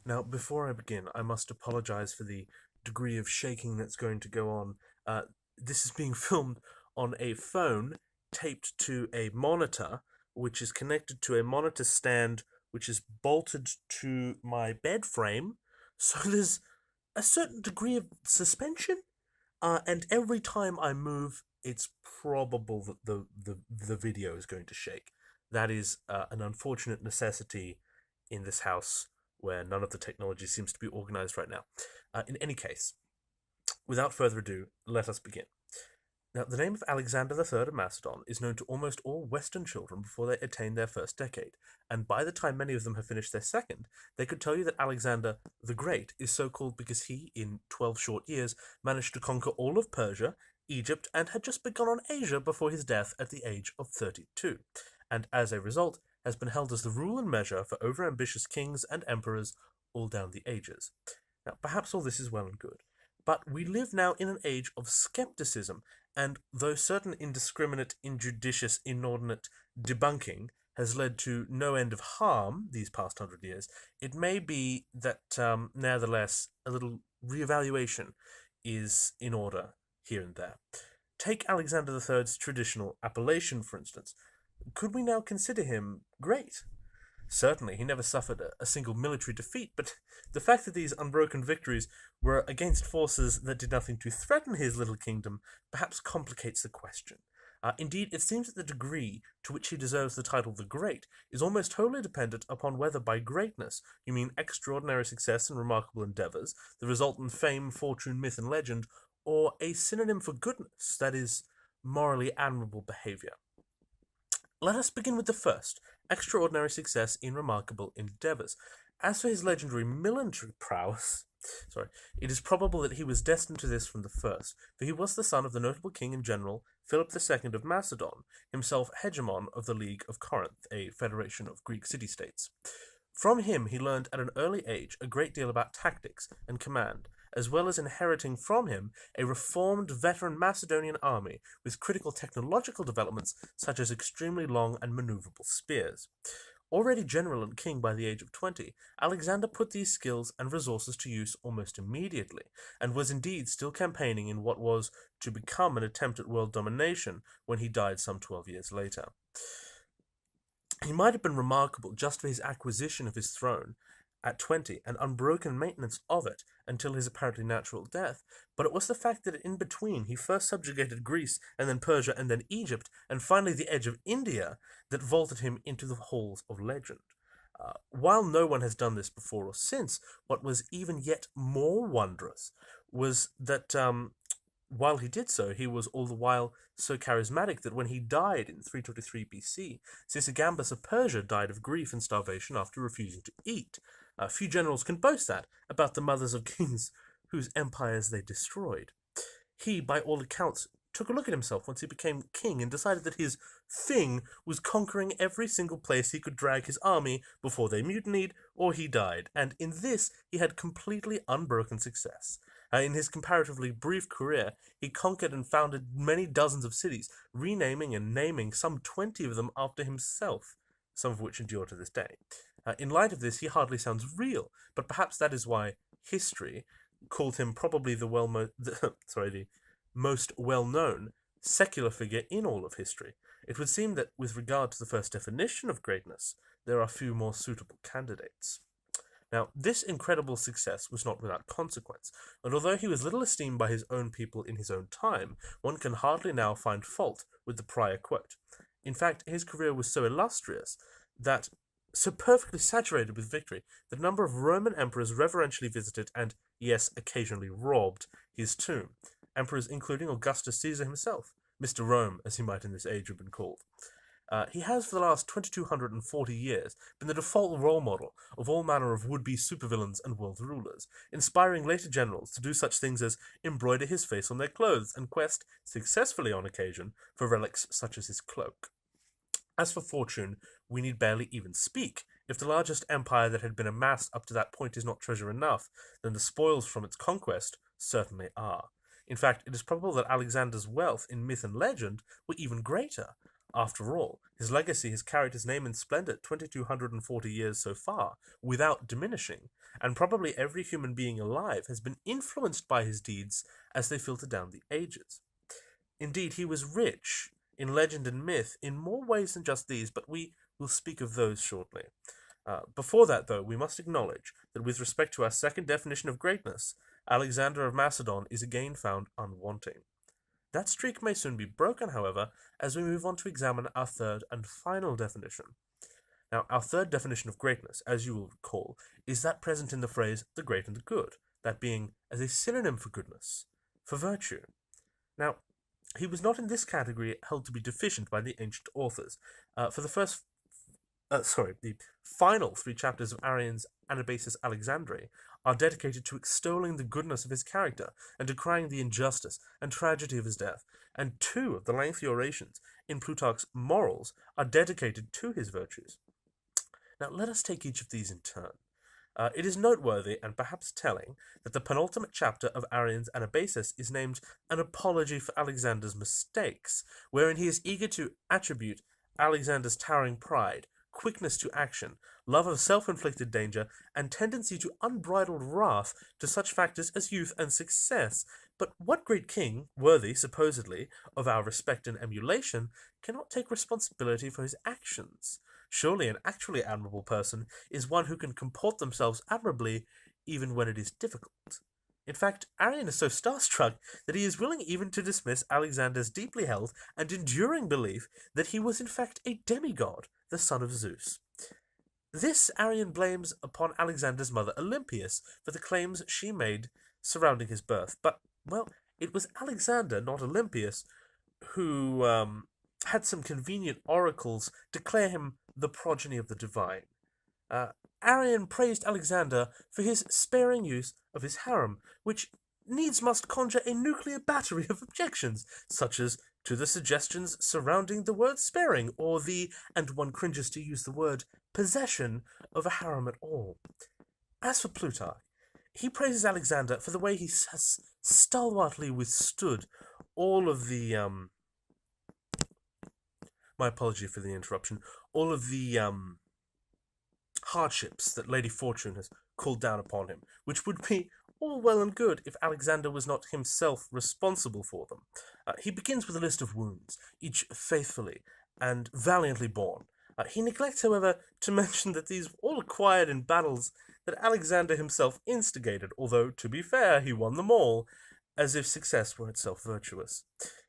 Now, before I begin, I must apologize for the degree of shaking that's going to go on. Uh, this is being filmed on a phone taped to a monitor, which is connected to a monitor stand, which is bolted to my bed frame. So there's a certain degree of suspension, and every time I move, it's probable that the video is going to shake. That is an unfortunate necessity in this house where none of the technology seems to be organized right now. In any case, without further ado, let us begin. Now, the name of Alexander III of Macedon is known to almost all Western children before they attain their first decade, and by the time many of them have finished their second, they could tell you that Alexander the Great is so called because he, in 12 short years, managed to conquer all of Persia, Egypt, and had just begun on Asia before his death at the age of 32, and as a result, has been held as the rule and measure for overambitious kings and emperors all down the ages. Now, perhaps all this is well and good, but we live now in an age of skepticism, and though certain indiscriminate, injudicious, inordinate debunking has led to no end of harm these past 100 years, it may be that, nevertheless, a little reevaluation is in order here and there. Take Alexander III's traditional appellation, for instance. Could we now consider him great? Certainly, he never suffered a single military defeat, but the fact that these unbroken victories were against forces that did nothing to threaten his little kingdom perhaps complicates the question. Indeed, it seems that the degree to which he deserves the title the Great is almost wholly dependent upon whether by greatness you mean extraordinary success and remarkable endeavours, the resultant fame, fortune, myth, and legend, or a synonym for goodness, that is, morally admirable behaviour. Let us begin with the first extraordinary success in remarkable endeavours. As for his legendary military prowess, it is probable that he was destined to this from the first, for he was the son of the notable king and general Philip II of Macedon, himself hegemon of the League of Corinth, a federation of Greek city-states. From him he learned at an early age a great deal about tactics and command, as well as inheriting from him a reformed veteran Macedonian army with critical technological developments such as extremely long and maneuverable spears. Already general and king by the age of 20, Alexander put these skills and resources to use almost immediately, and was indeed still campaigning in what was to become an attempt at world domination when he died some 12 years later. He might have been remarkable just for his acquisition of his throne at 20 and unbroken maintenance of it until his apparently natural death, but it was the fact that in between he first subjugated Greece and then Persia and then Egypt and finally the edge of India that vaulted him into the halls of legend. While no one has done this before or since, what was even yet more wondrous was that while he did so, he was all the while so charismatic that when he died in 323 BC, Sisygambis of Persia died of grief and starvation after refusing to eat. Few generals can boast that about the mothers of kings whose empires they destroyed. He, by all accounts, took a look at himself once he became king and decided that his thing was conquering every single place he could drag his army before they mutinied or he died, and in this he had completely unbroken success. In his comparatively brief career, he conquered and founded many dozens of cities, renaming and naming some 20 of them after himself, some of which endure to this day. In light of this, he hardly sounds real, but perhaps that is why history called him probably the most well-known secular figure in all of history. It would seem that with regard to the first definition of greatness, there are few more suitable candidates. Now, this incredible success was not without consequence, and although he was little esteemed by his own people in his own time, one can hardly now find fault with the prior quote. In fact, his career was so illustrious that, so perfectly saturated with victory, that a number of Roman emperors reverentially visited and, yes, occasionally robbed his tomb. Emperors including Augustus Caesar himself, Mr. Rome, as he might in this age have been called. He has, for the last 2240 years, been the default role model of all manner of would-be supervillains and world rulers, inspiring later generals to do such things as embroider his face on their clothes and quest, successfully on occasion, for relics such as his cloak. As for fortune, we need barely even speak. If the largest empire that had been amassed up to that point is not treasure enough, then the spoils from its conquest certainly are. In fact, it is probable that Alexander's wealth in myth and legend were even greater. After all, his legacy has carried his name in splendor 2,240 years so far, without diminishing, and probably every human being alive has been influenced by his deeds as they filter down the ages. Indeed, he was rich in legend and myth in more ways than just these, but we will speak of those shortly. Before that, though, we must acknowledge that with respect to our second definition of greatness, Alexander of Macedon is again found unwanting. That streak may soon be broken, however, as we move on to examine our third and final definition. Now, our third definition of greatness, as you will recall, is that present in the phrase the great and the good, that being as a synonym for goodness, for virtue. Now, he was not in this category held to be deficient by the ancient authors. The final three chapters of Arrian's Anabasis Alexandrae are dedicated to extolling the goodness of his character and decrying the injustice and tragedy of his death, and two of the lengthy orations in Plutarch's Morals are dedicated to his virtues. Now, let us take each of these in turn. It is noteworthy and perhaps telling that the penultimate chapter of Arrian's Anabasis is named An Apology for Alexander's Mistakes, wherein he is eager to attribute Alexander's towering pride, quickness to action, love of self-inflicted danger, and tendency to unbridled wrath to such factors as youth and success. But what great king, worthy, supposedly, of our respect and emulation, cannot take responsibility for his actions? Surely an actually admirable person is one who can comport themselves admirably even when it is difficult. In fact, Arrian is so starstruck that he is willing even to dismiss Alexander's deeply held and enduring belief that he was in fact a demigod, the son of Zeus. This Arrian blames upon Alexander's mother Olympias for the claims she made surrounding his birth, but, well, it was Alexander, not Olympias, who had some convenient oracles declare him the progeny of the divine. Arrian praised Alexander for his sparing use of his harem, which needs must conjure a nuclear battery of objections, such as to the suggestions surrounding the word sparing, or the, and one cringes to use the word, possession of a harem at all. As for Plutarch, he praises Alexander for the way he has stalwartly withstood all of the, my apology for the interruption, all of the, hardships that Lady Fortune has called down upon him, which would be all well and good if Alexander was not himself responsible for them. He begins with a list of wounds, each faithfully and valiantly borne. He neglects, however, to mention that these were all acquired in battles that Alexander himself instigated, although, to be fair, he won them all, as if success were itself virtuous.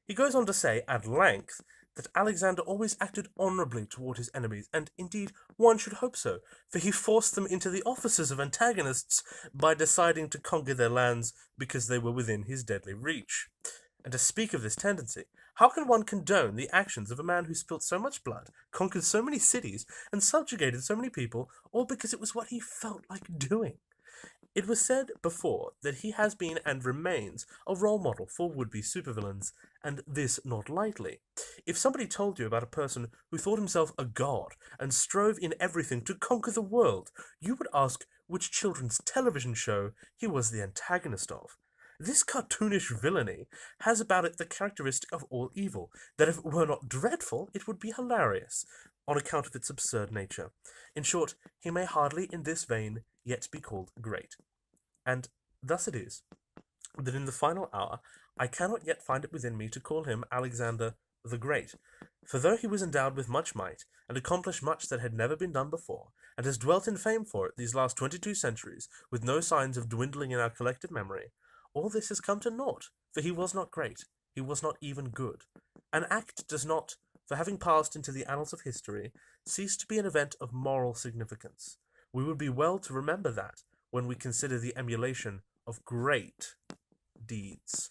He goes on to say, at length, that Alexander always acted honourably toward his enemies, and indeed one should hope so, for he forced them into the offices of antagonists by deciding to conquer their lands because they were within his deadly reach. And to speak of this tendency, how can one condone the actions of a man who spilt so much blood, conquered so many cities, and subjugated so many people, all because it was what he felt like doing? It was said before that he has been and remains a role model for would-be supervillains, and this not lightly. If somebody told you about a person who thought himself a god and strove in everything to conquer the world, you would ask which children's television show he was the antagonist of. This cartoonish villainy has about it the characteristic of all evil, that if it were not dreadful, it would be hilarious, on account of its absurd nature. In short, he may hardly in this vein yet be called great. And thus it is that in the final hour I cannot yet find it within me to call him Alexander the Great, for though he was endowed with much might, and accomplished much that had never been done before, and has dwelt in fame for it these last 22 centuries, with no signs of dwindling in our collective memory, all this has come to naught, for he was not great, he was not even good. An act does not, for having passed into the annals of history, cease to be an event of moral significance. We would be well to remember that when we consider the emulation of great deeds.